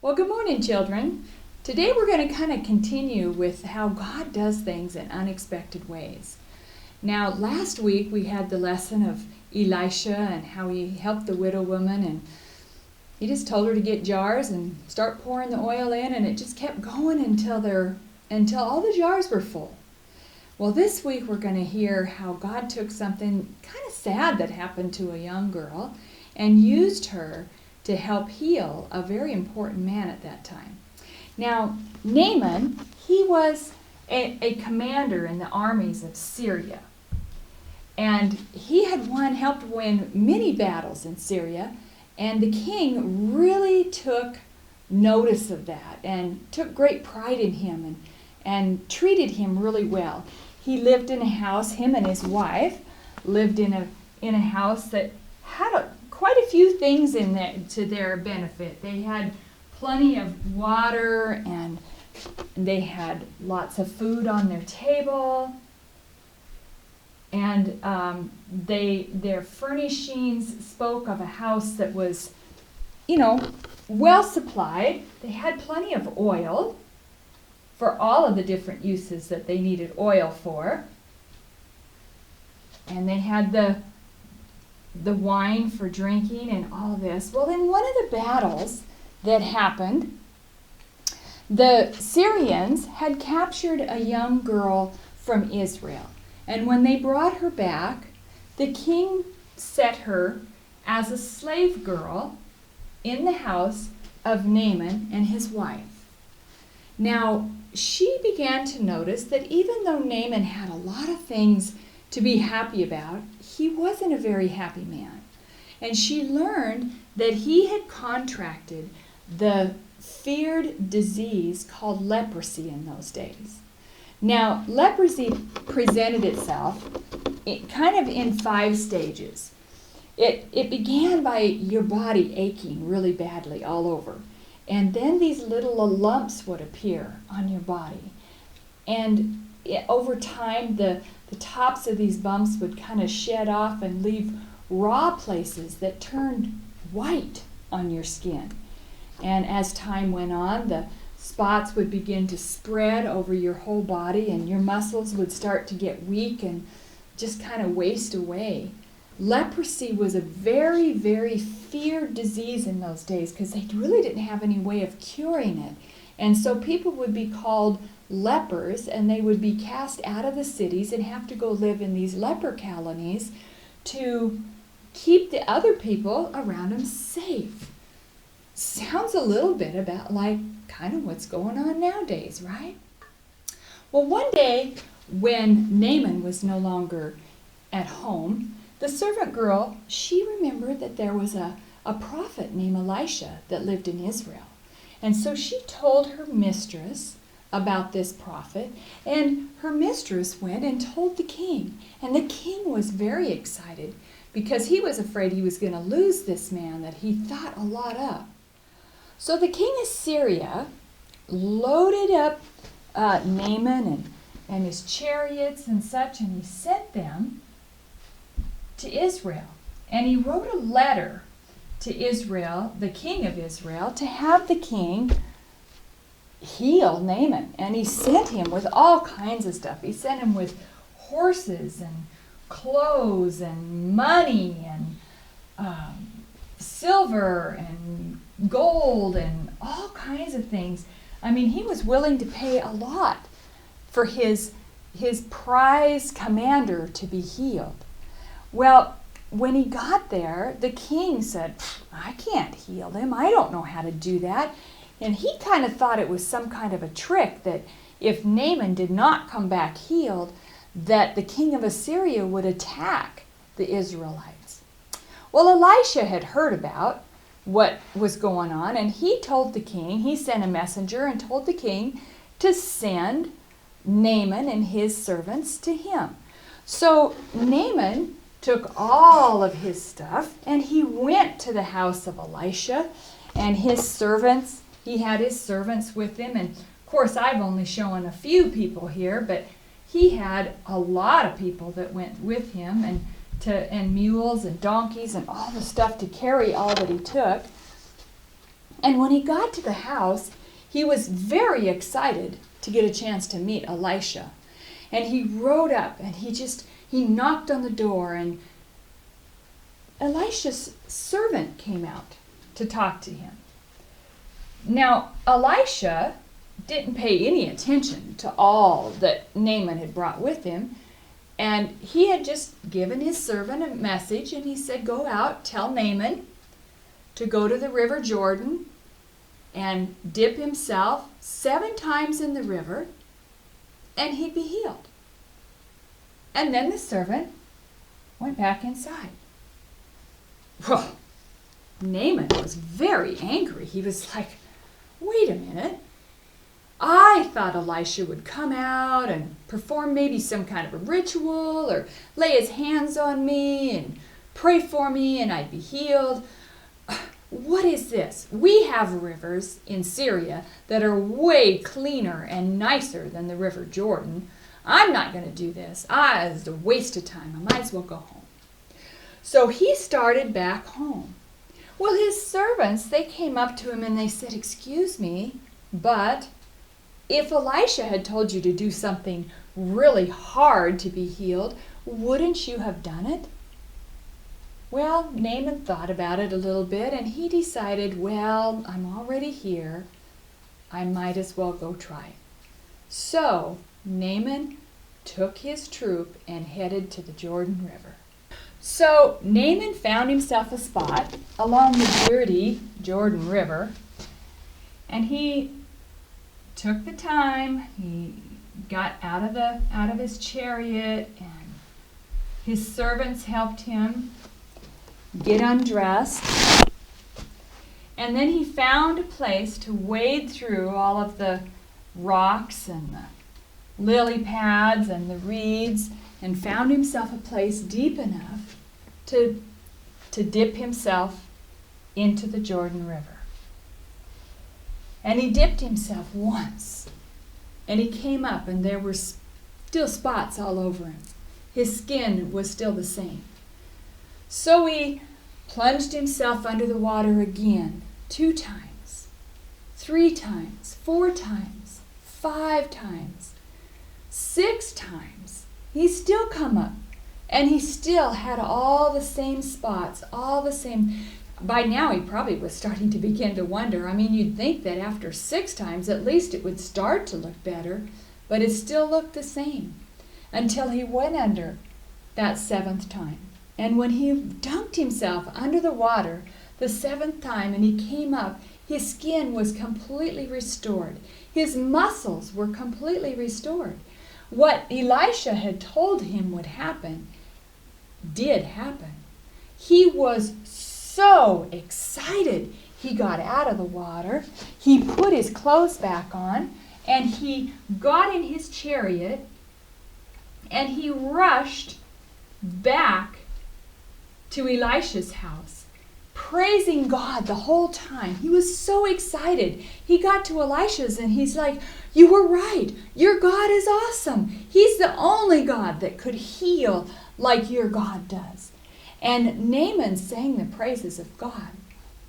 Well, good morning, children. Today we're going to kind of continue with how God does things in unexpected ways. Now, last week we had the lesson of Elisha and how he helped the widow woman, and he just told her to get jars and start pouring the oil in, and it just kept going until all the jars were full. Well, this week we're going to hear how God took something kind of sad that happened to a young girl and used her to help heal a very important man at that time. Now, Naaman, he was a commander in the armies of Syria. And he had helped win many battles in Syria, and the king really took notice of that and took great pride in him and treated him really well. He lived in a house, him and his wife lived in a house that had quite a few things in there to their benefit. They had plenty of water, and they had lots of food on their table, and their furnishings spoke of a house that was, well supplied. They had plenty of oil for all of the different uses that they needed oil for, and they had the wine for drinking and all this. Well, in one of the battles that happened, the Syrians had captured a young girl from Israel. And when they brought her back, the king set her as a slave girl in the house of Naaman and his wife. Now, she began to notice that even though Naaman had a lot of things to be happy about, he wasn't a very happy man. And she learned that he had contracted the feared disease called leprosy in those days. Now, leprosy presented itself kind of in 5 stages. It began by your body aching really badly all over. And then these little lumps would appear on your body. And over time, the tops of these bumps would kind of shed off and leave raw places that turned white on your skin. And as time went on, the spots would begin to spread over your whole body, and your muscles would start to get weak and just kind of waste away. Leprosy was a very, very feared disease in those days because they really didn't have any way of curing it. And so people would be called lepers, and they would be cast out of the cities and have to go live in these leper colonies to keep the other people around them safe. Sounds a little bit about like kind of what's going on nowadays, right? Well, one day when Naaman was no longer at home, the servant girl, she remembered that there was a prophet named Elisha that lived in Israel. And so she told her mistress about this prophet, and her mistress went and told the king. And the king was very excited because he was afraid he was going to lose this man that he thought a lot of. So the king of Syria loaded up Naaman and his chariots and such, and he sent them to Israel. And he wrote a letter to Israel, the king of Israel, to have the king heal Naaman. And he sent him with all kinds of stuff. He sent him with horses and clothes and money and silver and gold and all kinds of things. I mean, he was willing to pay a lot for his prize commander to be healed. Well, when he got there, the king said, I can't heal him. I don't know how to do that. And he kind of thought it was some kind of a trick that if Naaman did not come back healed, that the king of Assyria would attack the Israelites. Well, Elisha had heard about what was going on, and he told the king, he sent a messenger and told the king to send Naaman and his servants to him. So Naaman took all of his stuff, and he went to the house of Elisha and his servants. He had his servants with him, and of course I've only shown a few people here, but he had a lot of people that went with him, and mules and donkeys and all the stuff to carry all that he took. And when he got to the house, he was very excited to get a chance to meet Elisha. And he rode up and he knocked on the door, and Elisha's servant came out to talk to him. Now, Elisha didn't pay any attention to all that Naaman had brought with him, and he had just given his servant a message, and he said, go out, tell Naaman to go to the river Jordan and dip himself 7 times in the river, and he'd be healed. And then the servant went back inside. Well, Naaman was very angry. He was like, wait a minute. I thought Elisha would come out and perform maybe some kind of a ritual or lay his hands on me and pray for me and I'd be healed. What is this? We have rivers in Syria that are way cleaner and nicer than the River Jordan. I'm not going to do this. It's a waste of time. I might as well go home. So he started back home. Well, his servants, they came up to him and they said, excuse me, but if Elisha had told you to do something really hard to be healed, wouldn't you have done it? Well, Naaman thought about it a little bit, and he decided, well, I'm already here. I might as well go try it. So Naaman took his troop and headed to the Jordan River. So Naaman found himself a spot along the dirty Jordan River, and he took the time. He got out of his chariot, and his servants helped him get undressed. And then he found a place to wade through all of the rocks and the lily pads and the reeds, and found himself a place deep enough to dip himself into the Jordan River. And he dipped himself once, and he came up, and there were still spots all over him. His skin was still the same. So he plunged himself under the water again 2 times, 3 times, 4 times, 5 times, 6 times. He still come up, and he still had all the same spots, all the same. By now he probably was starting to begin to wonder. I mean, you'd think that after 6 times at least it would start to look better, but it still looked the same until he went under that 7th time. And when he dunked himself under the water the 7th time and he came up, his skin was completely restored. His muscles were completely restored. What Elisha had told him would happen did happen. He was so excited. He got out of the water, he put his clothes back on, and he got in his chariot, and he rushed back to Elisha's house, praising God the whole time. He was so excited. He got to Elisha's and he's like, you were right. Your God is awesome. He's the only God that could heal like your God does. And Naaman sang the praises of God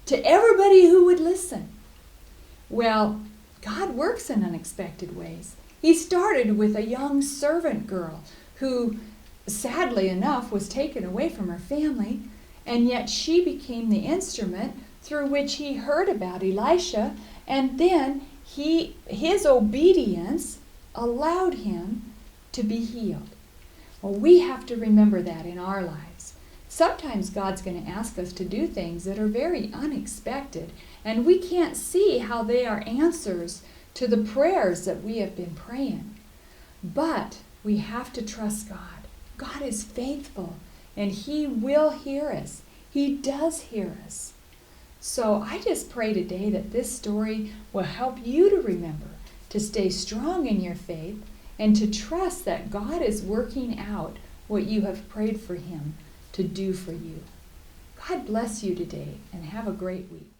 to everybody who would listen. Well, God works in unexpected ways. He started with a young servant girl who, sadly enough, was taken away from her family, and yet she became the instrument through which he heard about Elisha, and then his obedience allowed him to be healed. Well, we have to remember that in our lives. Sometimes God's going to ask us to do things that are very unexpected, and we can't see how they are answers to the prayers that we have been praying. But we have to trust God. God is faithful, and He will hear us. He does hear us. So I just pray today that this story will help you to remember to stay strong in your faith and to trust that God is working out what you have prayed for Him to do for you. God bless you today, and have a great week.